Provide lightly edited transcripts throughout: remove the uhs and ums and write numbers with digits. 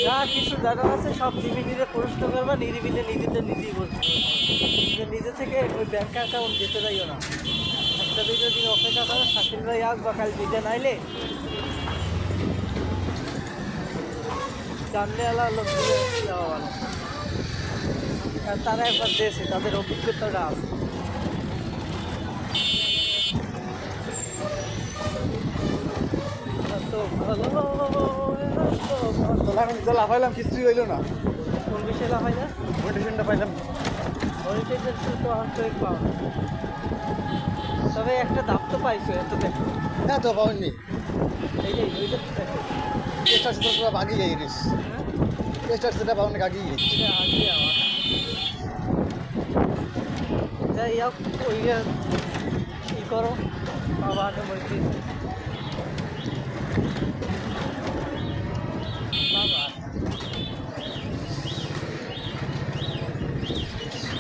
যা কিছু জায়গা আছে সব নিরিবিলিতে প্রশ্ন করবা, নিরিবিলি নিজেদের নিজেই বলতে নিজে থেকে ওই ব্যাংক অ্যাকাউন্ট যেতে যাইও না। একটা দুটো দিন অপেক্ষা করো, শাকিল ভাই আসবা কাল বিজে নাইলে জানলেওয়ালা লোক যাওয়া ভালো। আর তারা একবার দিয়েছে, তাদের অভিজ্ঞতাটা আছে। লাফাইলাম কিছুই হইল না। কোন বিষয়ে লাফাই না? মোটিভেশনটা পাইলাম। তো আন্তরিক পাও, তবে একটা দাম তো পাইছো, এত দেখো না তো পাওনি। এইটাই ওইটা দেখো, টেস্ট আসছে তো আগেই যাই রিস। টেস্ট আসছে সেটা পাওনি আগেই যাই। এটা আগে আমার যাই হোক, ওই ই করো বাবা বলছি বাবা।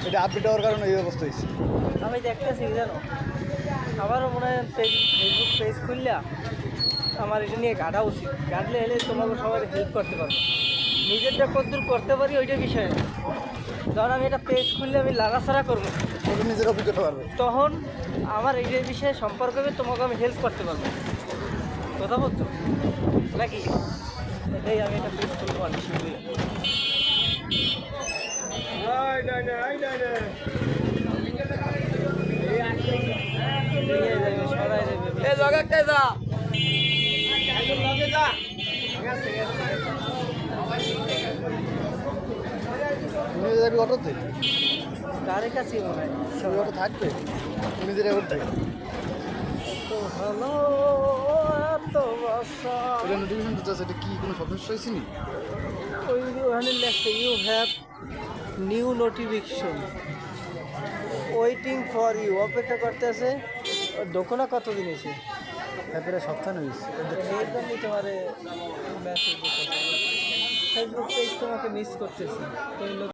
এটা আপডেট হওয়ার কারণে এই অবস্থা হয়েছে। আমি দেখতেছি জানো, আমারও মনে হয় ফেসবুক পেজ খুললা আমার এটা নিয়ে গাড়া উচিত। গাড়লে এলে তোমাকে সবাই হেল্প করতে পারবো। নিজেরটা কতদূর করতে পারি ওইটা বিষয় না। ধর আমি এটা পেজ খুললে আমি লাগাছাড়া করবো, নিজের অভিজ্ঞতা পারবে, তখন আমার এই বিষয়ে সম্পর্ক হবে, তোমাকে আমি হেল্প করতে পারবো। কথা বলছো নাকি? এটাই আমি এটা পেজ খুলবো আর শিখবি। তুমি যাবি অটোতে? তার কাছেই মনে হয় সবাই অটো থাকবে, তুমি নিজের অটো। তো ভালো এত বাসা। এটা নোটিফিকেশন দিতে এটা কি কোনো সমস্যা হয়েছে নি? ওই ওখানে লেখছে you have new notification waiting for you, অপেক্ষা করতে আছে। দোকানে কতদিন এসে তারপরে সপ্তাহ হয়েছে। সেই জন্যই তোমার মেসেজ দিতেছে। ফেসবুক পেজ তোমাকে মিস করতেছি।